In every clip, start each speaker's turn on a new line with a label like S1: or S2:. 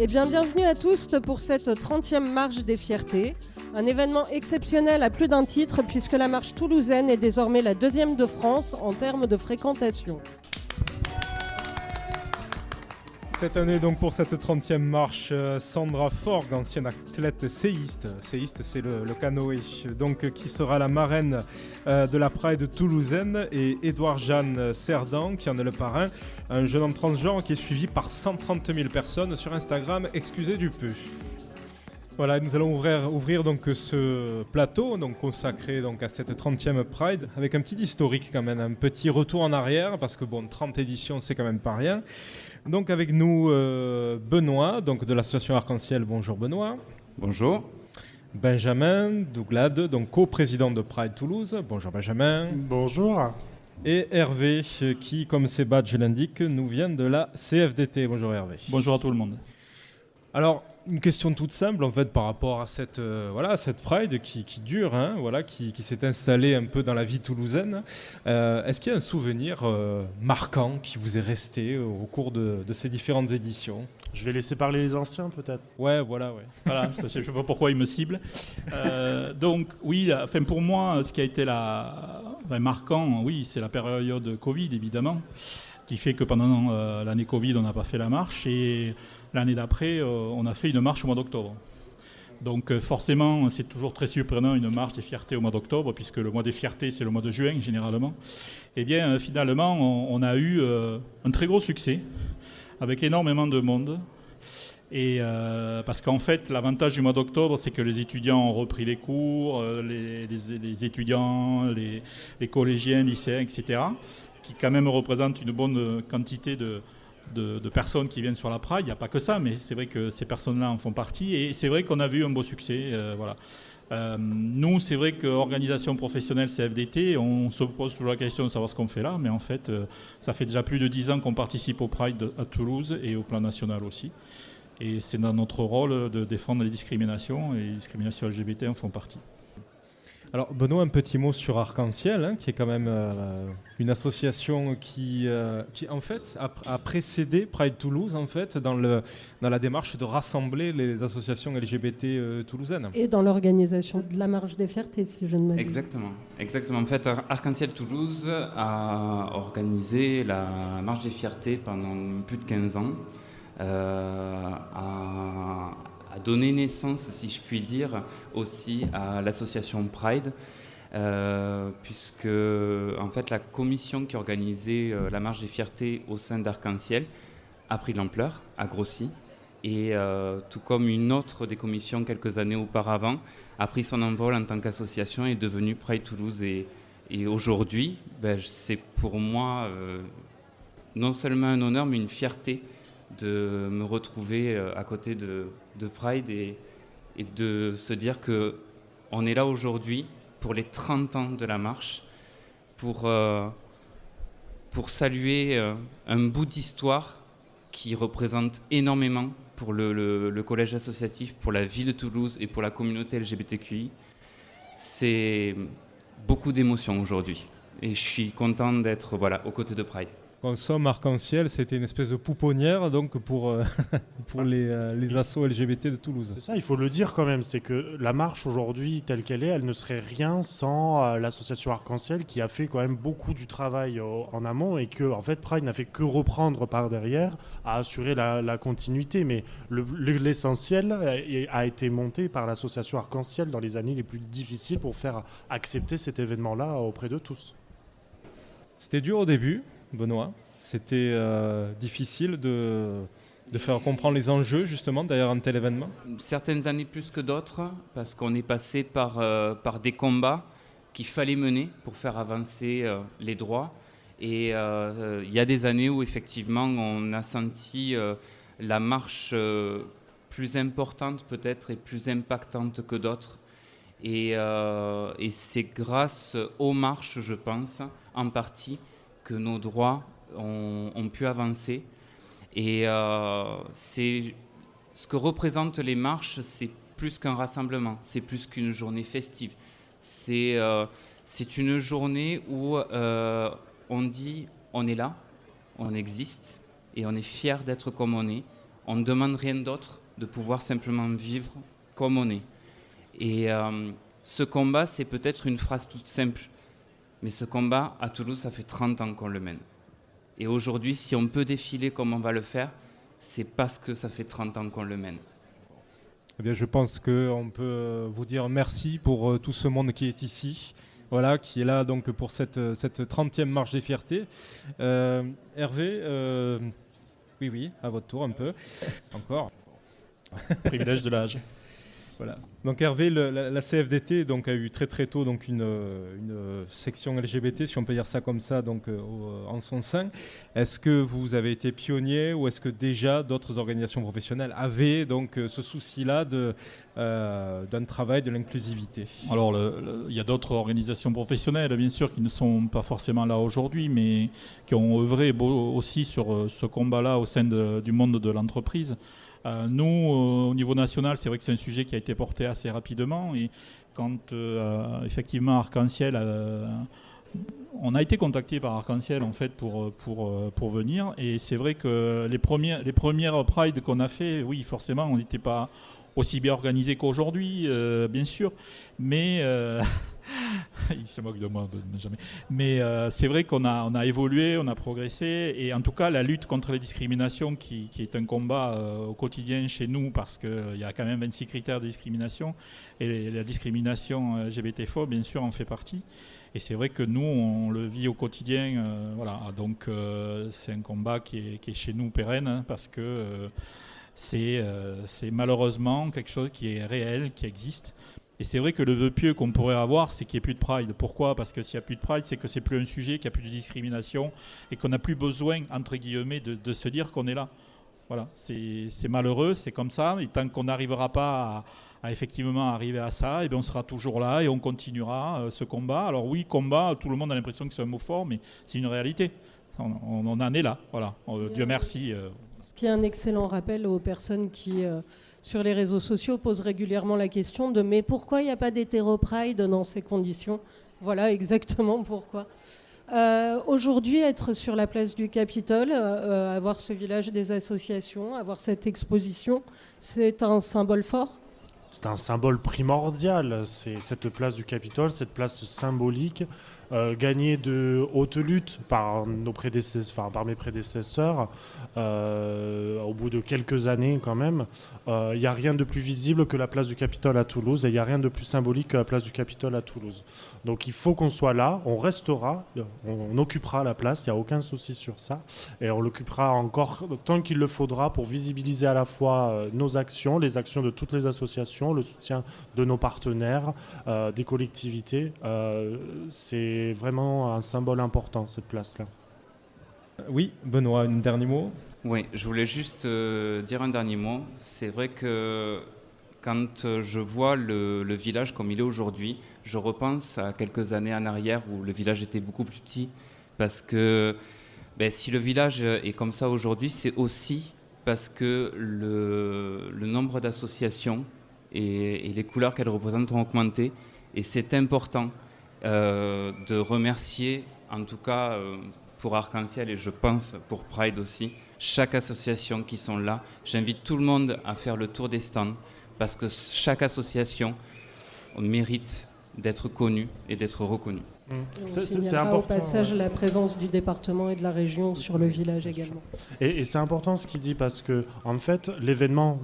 S1: Et bien, bienvenue à tous pour cette 30e marche des fiertés. Un événement exceptionnel à plus d'un titre puisque la marche toulousaine est désormais la deuxième de France en termes de fréquentation.
S2: Cette année, donc, pour cette 30e marche, Sandra Forgue, ancienne athlète séiste, c'est le canoë, donc, qui sera la marraine de la Pride toulousaine, et Édouard-Jeanne Cerdan, qui en est le parrain, un jeune homme transgenre qui est suivi par 130 000 personnes sur Instagram, excusez du peu. Voilà, nous allons ouvrir donc ce plateau donc consacré donc à cette 30e Pride avec un petit historique quand même, un petit retour en arrière parce que bon, 30 éditions c'est quand même pas rien. Donc avec nous Benoît donc de l'association Arc-en-Ciel. Bonjour Benoît.
S3: Bonjour.
S2: Benjamin Douglade, donc co-président de Pride Toulouse. Bonjour Benjamin.
S4: Bonjour.
S2: Et Hervé qui, comme ses badges l'indiquent, nous vient de la CFDT. Bonjour Hervé.
S5: Bonjour à tout le monde.
S2: Alors, une question toute simple en fait par rapport à cette Pride qui dure, hein, qui s'est installée un peu dans la vie toulousaine. Est-ce qu'il y a un souvenir marquant qui vous est resté au cours de ces différentes éditions ?
S4: Je vais laisser parler les anciens peut-être.
S2: Ouais.
S5: Voilà, je ne sais pas pourquoi ils me ciblent. Donc oui, pour moi, ce qui a été marquant, oui, c'est la période Covid évidemment, qui fait que pendant l'année Covid, on n'a pas fait la marche et l'année d'après, on a fait une marche au mois d'octobre. Donc forcément, c'est toujours très surprenant une marche des fiertés au mois d'octobre, puisque le mois des fiertés, c'est le mois de juin généralement. Eh bien, finalement, on a eu un très gros succès, avec énormément de monde. Et parce qu'en fait, l'avantage du mois d'octobre, c'est que les étudiants ont repris les cours, les étudiants, les collégiens, lycéens, etc., qui quand même représentent une bonne quantité de personnes qui viennent sur la Pride. Il n'y a pas que ça, mais c'est vrai que ces personnes-là en font partie. Et c'est vrai qu'on a vu un beau succès. Nous, c'est vrai qu'organisation professionnelle CFDT, on se pose toujours la question de savoir ce qu'on fait là. Mais en fait, ça fait déjà plus de 10 ans qu'on participe au Pride à Toulouse et au plan national aussi. Et c'est dans notre rôle de défendre les discriminations. Et les discriminations LGBT en font partie.
S2: Alors Benoît, un petit mot sur Arc-en-Ciel, hein, qui est quand même une association qui en fait a précédé Pride Toulouse en fait dans la démarche de rassembler les associations LGBT toulousaines.
S1: Et dans l'organisation de la marche des fiertés, si je ne m'abuse.
S3: Exactement. En fait, Arc-en-Ciel Toulouse a organisé la marche des fiertés pendant plus de 15 ans. A donné naissance, si je puis dire, aussi à l'association Pride, puisque en fait la commission qui organisait la marche des fiertés au sein d'Arc-en-Ciel a pris de l'ampleur, a grossi, et tout comme une autre des commissions quelques années auparavant a pris son envol en tant qu'association et est devenue Pride Toulouse. Et aujourd'hui, c'est pour moi non seulement un honneur, mais une fierté de me retrouver à côté de Pride et de se dire qu'on est là aujourd'hui pour les 30 ans de la marche, pour saluer un bout d'histoire qui représente énormément pour le collège associatif, pour la ville de Toulouse et pour la communauté LGBTQI. C'est beaucoup d'émotions aujourd'hui et je suis content d'être aux côtés de Pride.
S2: En somme, Arc-en-Ciel, c'était une espèce de pouponnière donc pour les assos LGBT de Toulouse.
S4: C'est ça, il faut le dire quand même, c'est que la marche aujourd'hui telle qu'elle est, elle ne serait rien sans l'association Arc-en-Ciel qui a fait quand même beaucoup du travail en amont et que en fait Pride n'a fait que reprendre par derrière à assurer la continuité. Mais l'essentiel a été monté par l'association Arc-en-Ciel dans les années les plus difficiles pour faire accepter cet événement-là auprès de tous.
S2: C'était dur au début, Benoît. C'était difficile de faire comprendre les enjeux justement derrière un tel événement.
S3: Certaines années plus que d'autres, parce qu'on est passé par des combats qu'il fallait mener pour faire avancer les droits. Et il y a des années où effectivement on a senti la marche plus importante peut-être et plus impactante que d'autres. Et c'est grâce aux marches, je pense, en partie, que nos droits ont pu avancer. Et c'est ce que représentent les marches, c'est plus qu'un rassemblement, c'est plus qu'une journée festive. C'est une journée où on dit on est là, on existe et on est fier d'être comme on est. On ne demande rien d'autre, de pouvoir simplement vivre comme on est. Et ce combat, c'est peut-être une phrase toute simple, mais ce combat, à Toulouse, ça fait 30 ans qu'on le mène. Et aujourd'hui, si on peut défiler comme on va le faire, c'est parce que ça fait 30 ans qu'on le mène.
S2: Eh bien, je pense qu'on peut vous dire merci pour tout ce monde qui est ici, voilà, qui est là donc pour cette 30e marche des fiertés. Hervé, oui, à votre tour un peu, encore.
S5: Privilège de l'âge.
S2: Voilà. Donc Hervé, la CFDT donc, a eu très très tôt donc, une section LGBT, si on peut dire ça comme ça, donc, en son sein. Est-ce que vous avez été pionnier ou est-ce que déjà d'autres organisations professionnelles avaient donc, ce souci-là d'un travail de l'inclusivité ?
S5: Alors, il y a d'autres organisations professionnelles, bien sûr, qui ne sont pas forcément là aujourd'hui, mais qui ont œuvré aussi sur ce combat-là au sein du monde de l'entreprise. Nous, au niveau national, c'est vrai que c'est un sujet qui a été porté assez rapidement. Et quand, effectivement, Arc-en-Ciel... on a été contacté par Arc-en-Ciel, en fait, pour venir. Et c'est vrai que les premières Pride qu'on a fait, oui, forcément, on n'était pas aussi bien organisé qu'aujourd'hui, bien sûr. Mais... il se moque de moi, jamais. Mais c'est vrai qu'on a évolué, on a progressé. Et en tout cas, la lutte contre les discriminations, qui est un combat au quotidien chez nous, parce qu'il y a quand même 26 critères de discrimination. Et la discrimination LGBT-phobe, bien sûr, en fait partie. Et c'est vrai que nous, on le vit au quotidien. Voilà. Donc, c'est un combat qui est chez nous pérenne, hein, parce que c'est malheureusement quelque chose qui est réel, qui existe. Et c'est vrai que le vœu pieux qu'on pourrait avoir, c'est qu'il n'y ait plus de Pride. Pourquoi ? Parce que s'il n'y a plus de Pride, c'est que c'est plus un sujet, qu'il n'y a plus de discrimination et qu'on n'a plus besoin, entre guillemets, de se dire qu'on est là. Voilà, c'est malheureux, c'est comme ça. Et tant qu'on n'arrivera pas à effectivement arriver à ça, et bien on sera toujours là et on continuera ce combat. Alors oui, combat, tout le monde a l'impression que c'est un mot fort, mais c'est une réalité. On en est là, voilà. Dieu merci.
S1: Ce qui est un excellent rappel aux personnes qui... sur les réseaux sociaux, posent régulièrement la question de « mais pourquoi il n'y a pas d'hétéro-pride dans ces conditions ?» Voilà exactement pourquoi. Aujourd'hui, être sur la place du Capitole, avoir ce village des associations, avoir cette exposition, c'est un symbole fort ?
S4: C'est un symbole primordial, c'est cette place du Capitole, cette place symbolique, gagnée de haute lutte par mes prédécesseurs, au bout de quelques années quand même. Il n'y a rien de plus visible que la place du Capitole à Toulouse et il n'y a rien de plus symbolique que la place du Capitole à Toulouse. Donc il faut qu'on soit là, on restera, on occupera la place, il n'y a aucun souci sur ça. Et on l'occupera encore tant qu'il le faudra pour visibiliser à la fois nos actions, les actions de toutes les associations, le soutien de nos partenaires, des collectivités. C'est vraiment un symbole important, cette place-là.
S2: Oui, Benoît, un dernier mot ?
S3: Oui, je voulais juste dire un dernier mot. C'est vrai que quand je vois le village comme il est aujourd'hui, je repense à quelques années en arrière où le village était beaucoup plus petit. Parce que si le village est comme ça aujourd'hui, c'est aussi parce que le nombre d'associations et les couleurs qu'elles représentent ont augmenté. Et c'est important de remercier, en tout cas pour Arc-en-Ciel et je pense pour Pride aussi, chaque association qui sont là. J'invite tout le monde à faire le tour des stands parce que chaque association mérite d'être connue et d'être reconnue.
S1: C'est important. Au passage, la présence du département et de la région sur le village également.
S4: Et c'est important ce qu'il dit parce que, en fait, l'événement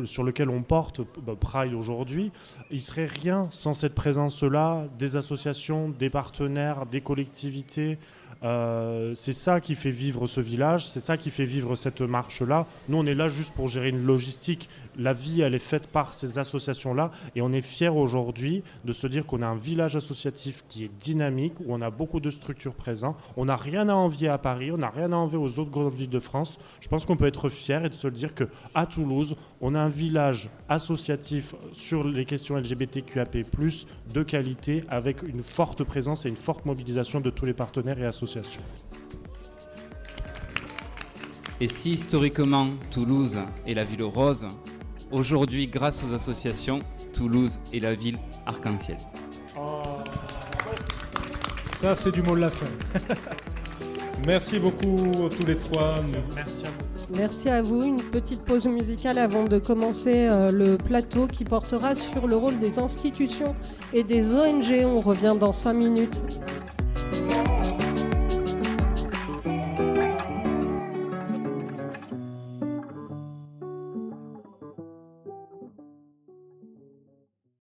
S4: sur lequel on porte Pride aujourd'hui, il serait rien sans cette présence-là des associations, des partenaires, des collectivités. C'est ça qui fait vivre ce village, c'est ça qui fait vivre cette marche-là. Nous, on est là juste pour gérer une logistique. La vie, elle est faite par ces associations-là et on est fiers aujourd'hui de se dire qu'on a un village associatif qui est dynamique, où on a beaucoup de structures présentes. On n'a rien à envier à Paris, on n'a rien à envier aux autres grandes villes de France. Je pense qu'on peut être fiers et de se dire qu'à Toulouse, on a un village associatif sur les questions LGBTQAP+, de qualité, avec une forte présence et une forte mobilisation de tous les partenaires et associations.
S3: Et si historiquement Toulouse est la ville rose, aujourd'hui, grâce aux associations, Toulouse est la ville arc-en-ciel.
S2: Ça, c'est du mot de la fin. Merci beaucoup tous les trois.
S4: Merci à vous.
S1: Merci à vous. Une petite pause musicale avant de commencer le plateau qui portera sur le rôle des institutions et des ONG. On revient dans 5 minutes.